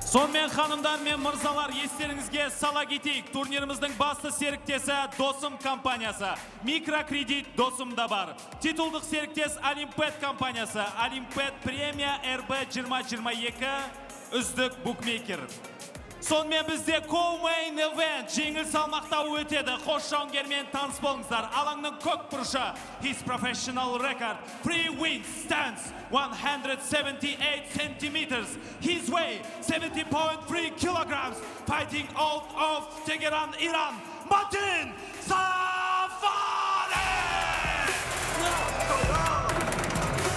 Сонымен ханымдар мен мырзалар, естеріңізге сала кетейік. Турниріміздің басты серіктесі Досым компаниясы. Микрокредит Досымда бар. Титулдық серіктес Олимпет компаниясы. Олимпет премия РБ 2022 үздік букмекер. Сонымен бізде Co-Main Event жеңіл салмақта өтеді. Қош жауынгермен таныс болыңыздар. Алаңның көк бұрышы. His professional record. 3 wins stands 178 centimeters. His weight 70.3 kilograms. Fighting out of Tehran, Iran. Matin Safari!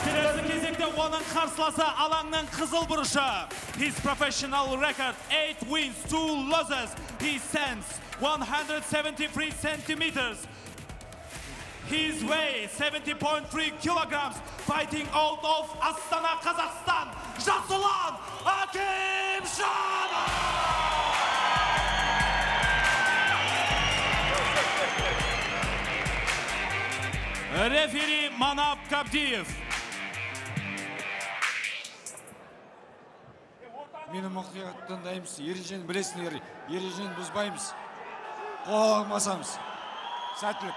Келесі кезекте оның қарсыласы алаңның қызыл бұрышы. His professional record 8 wins, 2 losses. He stands 173 centimeters. His weight 70.3 kilograms. Fighting out of Astana, Kazakhstan. Жасұлан Акимжанов! Рефери Манап Кабдиев. Мені мұқият тыңдаймыз, ережені білесіңдер, ережені бұзбаймыз, қоғалмасамыз. Сәттілік.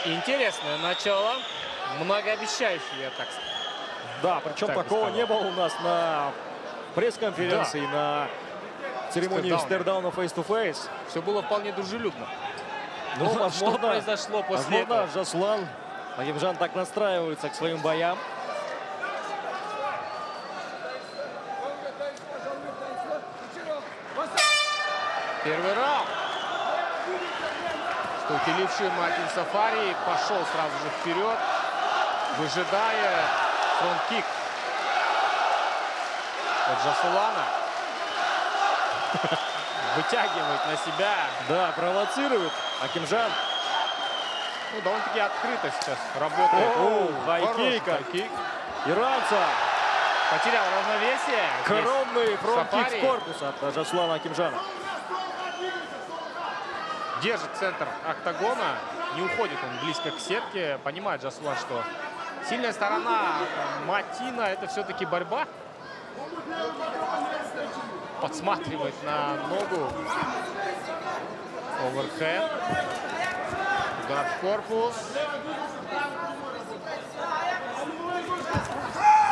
Интересное начало, многообещающее, я так скажу. Да, причем такого не было у нас на пресс-конференции, на церемонии стердауна face-to-face. Все было вполне дружелюбно. Ну, возможно, что произошло после этого? Жасулан Акимжан так настраивается к своим боям. Первый раунд. Столкнувший Матин Сафари пошел сразу же вперед, выжидая фронт-кик от Жасулана. Вытягивает на себя. Да, провоцирует Акимжан. Ну, довольно-таки открыто сейчас работает. Хай-кик. Иранца. Потерял равновесие. Коронный фронт-кик в корпус от Жасулана Акимжана. Держит центр октагона, не уходит он близко к сетке. Понимает Жасулан, что сильная сторона Матина — это все-таки борьба. Подсматривает на ногу. Оверхенд. Удар в корпус.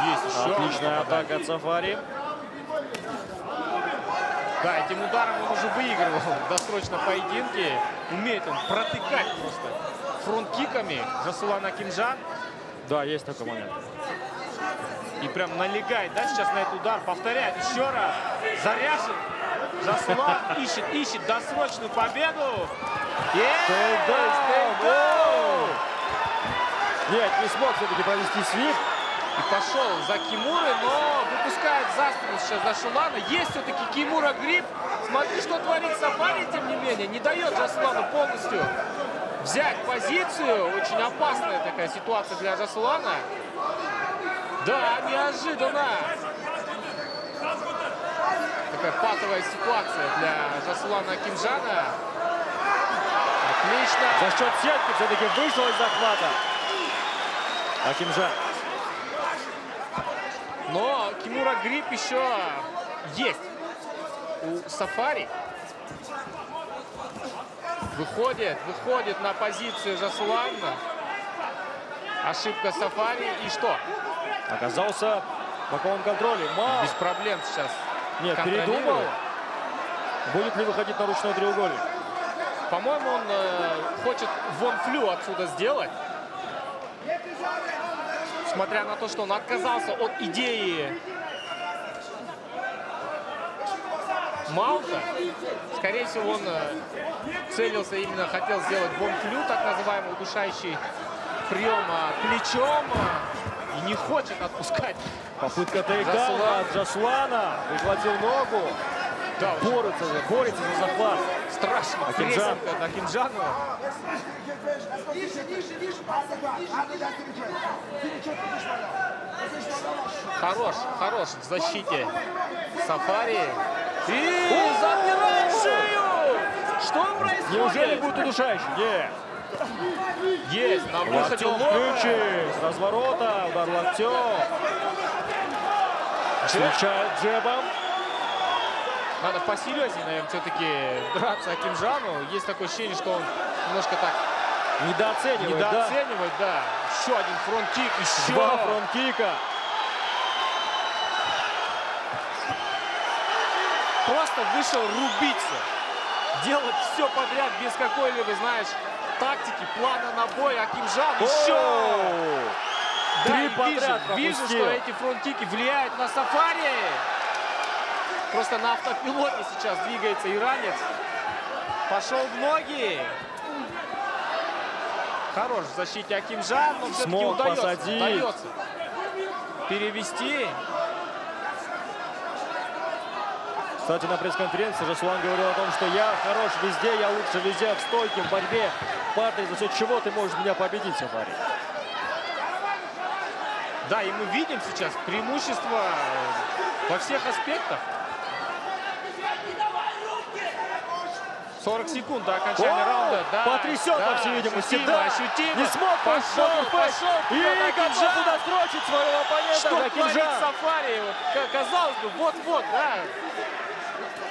Есть еще. Отличная атака от Сафари. Да, этим ударом он уже выигрывал в досрочном поединке. Умеет он протыкать просто фронт-киками Жасулан Акимжан. Да, есть такой момент. И прям налегает, да, сейчас на этот удар. Повторяет еще раз. Заряжен. Жасулан ищет досрочную победу. Нет, не смог все-таки провести свип. И пошел за Кимурой, но выпускает за спину сейчас Жасулана. Есть все-таки Кимура грипп. Смотри, что творит Сафари, тем не менее. Не дает Жасулану полностью взять позицию. Очень опасная такая ситуация для Жасулана. Да, неожиданно. Такая патовая ситуация для Жасулана Акимжана. Отлично. За счет сетки все-таки вышел из захвата Акимжан. Но Кимура грипп еще есть у Сафари. Выходит на позицию Жасулана. Ошибка Сафари. И что? Оказался в боковом контроле. Без проблем сейчас. Нет, передумал. Будет ли выходить на ручной треугольник? По-моему, он хочет вон-флю отсюда сделать. Несмотря на то, что он отказался от идеи маунта, скорее всего, он целился именно, хотел сделать вон-флю, так называемый удушающий прием плечом, и не хочет отпускать. Попытка тейкдауна от Жасулана. Прихватил ногу. Да, борется за захват. Страшно. Акимжан. Акимжану. Хорош в защите Сафари. И забирает шею! Что происходит? Неужели будет удушающий? Нет. Есть, на выходе локоть. С разворота, удар локтем. Встречает джебом. Надо посерьезнее, наверное, все-таки драться Акимжану. Есть такое ощущение, что он немножко так недооценивает, да. Еще один фронт-кик, еще. Два фронт-кика. Просто вышел рубиться. Делать все подряд без какой-либо, знаешь, тактики, плана на бой. Акимжан еще. Три подряд вижу, что эти фронт-кики влияют на Сафари. Просто на автопилоте сейчас двигается иранец. Пошел в ноги. Хорош в защите Акимжан, но все-таки удается перевести. Кстати, на пресс-конференции Жасулан говорил о том, что я хорош везде, я лучше везде в стойке, в борьбе, в партере, за счет чего ты можешь меня победить, Сафари. Да, и мы видим сейчас преимущество во всех аспектах. 40 секунд до окончания раунда. Да, потрясет, по всей видимости. Ощутимо. Не смог, пошел. И готов удосрочить своего оппонента. Что творит Сафари? Вот, казалось бы, вот-вот, да.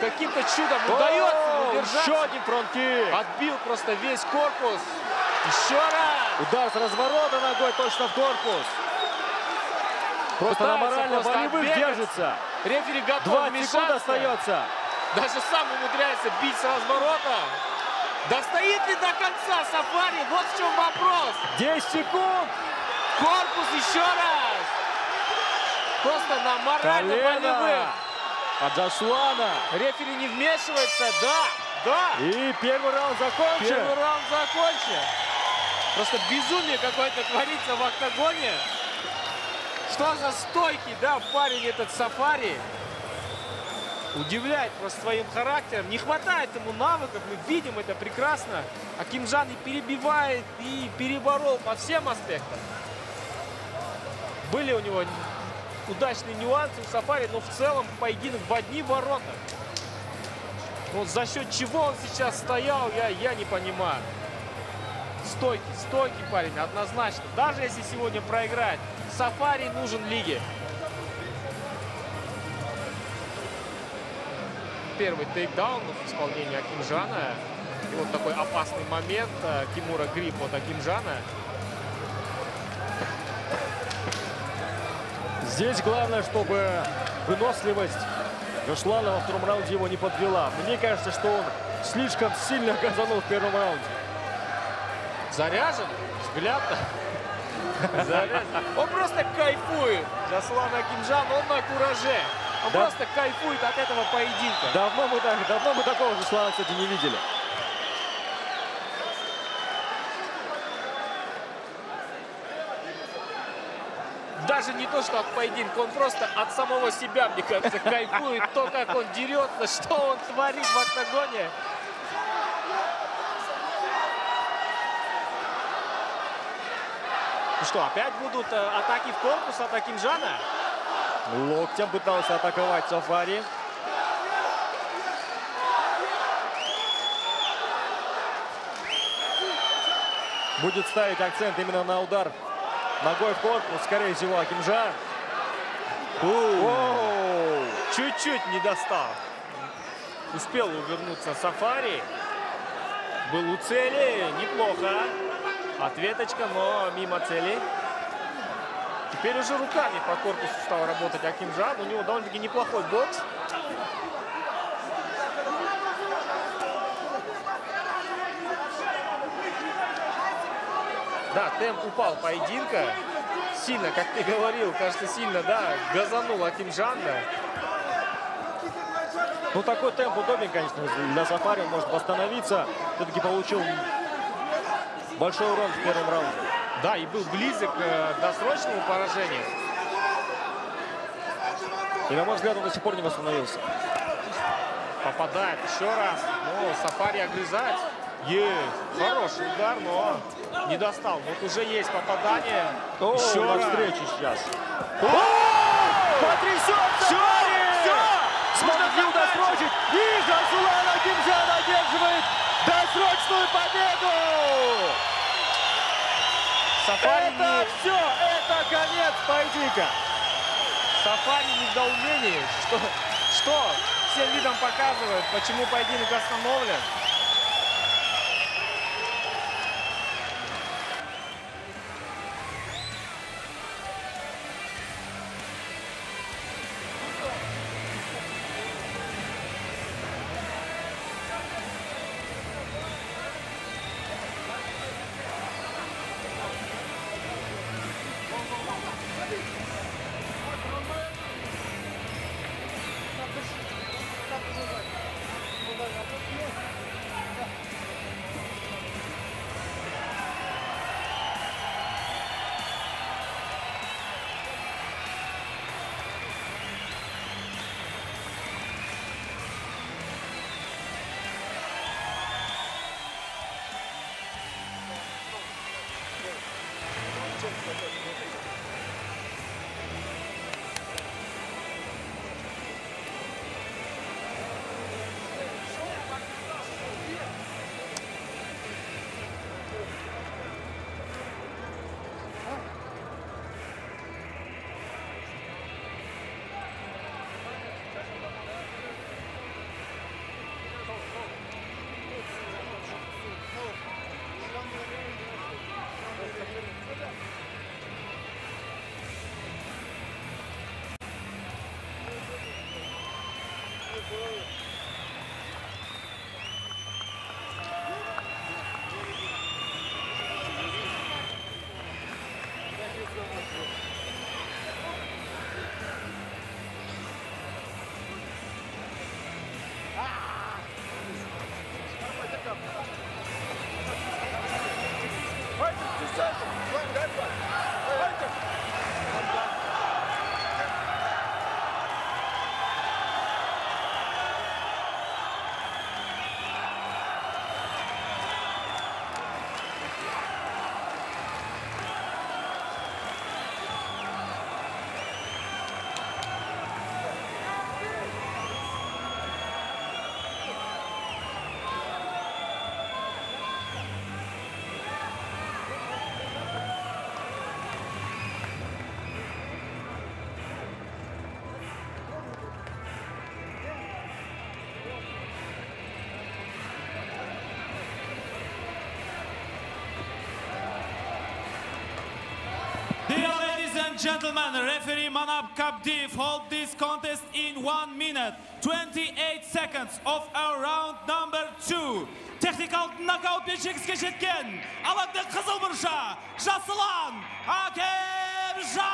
Каким-то чудом удается удержаться. Еще один фронт-кик. Отбил просто весь корпус. Еще раз. Удар с разворота ногой точно в корпус. Просто на морально-волевых держится. Рефери готов 2 вмешаться. секунды остается. Даже сам умудряется бить с разворота. Достоит ли до конца Сафари? Вот в чем вопрос. 10 секунд. Корпус еще раз. Просто на морально-волевых. От Жасулана. Рефери не вмешивается. Да. И первый раунд закончен. Просто безумие какое-то творится в октагоне. Что за стойкий, да, парень этот Сафари. Удивляет просто своим характером. Не хватает ему навыков, мы видим это прекрасно. Акимжан и перебивает, и переборол по всем аспектам. Были у него удачные нюансы у Сафари, но в целом поединок в одни ворота. Вот за счет чего он сейчас стоял, я не понимаю. Стойкий парень, однозначно. Даже если сегодня проиграет, Сафари нужен лиге. Первый тейкдаун в исполнении Акимжана. И вот такой опасный момент. Кимура грипп от Акимжана. Здесь главное, чтобы выносливость Жасулана во втором раунде его не подвела. Мне кажется, что он слишком сильно газанул в первом раунде. Заряжен? Взгляд-то. Он просто кайфует. Жасулан Акимжан, он на кураже. Он просто кайфует от этого поединка. Давно мы такого Жасулана, кстати, не видели. Даже не то, что от поединка, он просто от самого себя, мне кажется, кайфует. То, как он дерется, что он творит в октагоне. Ну что, опять будут атаки в корпус от Акимжана? Локтем пытался атаковать Сафари. Будет ставить акцент именно на удар ногой в корпус, скорее всего, Акимжан. Чуть-чуть не достал. Успел увернуться Сафари. Был у цели. Неплохо. Ответочка, но мимо цели. Теперь уже руками по корпусу стал работать Акимжан. У него довольно-таки неплохой бокс. Да, темп упал поединка. Сильно, как ты говорил, кажется, сильно, да, газанул Акимжан. Ну, такой темп удобен, конечно, для Сафари. Он может восстановиться. Все-таки получил большой урон в первом раунде. Да, и был близок к досрочному поражению. И, на мой взгляд, он до сих пор не восстановился. Попадает еще раз. Но Сафари огрызает. Есть. Хороший удар, но не достал. Вот уже есть попадание. Еще раз. Встречи сейчас. Потрясет Сафари! Смог досрочить. И Жасулан Акимжан одерживает досрочную победу! Сафари это все! Это конец поединка! Сафари в недоумении, что всем видом показывает, почему поединок остановлен. Dear ladies and gentlemen, referee Manap Kabdiv hold this contest in 1 minute, 28 seconds of our round number 2. Техникалық нокаутпен жеңіске жеткен алаңда қызыл бұрыша Жасұлан Акемжанов.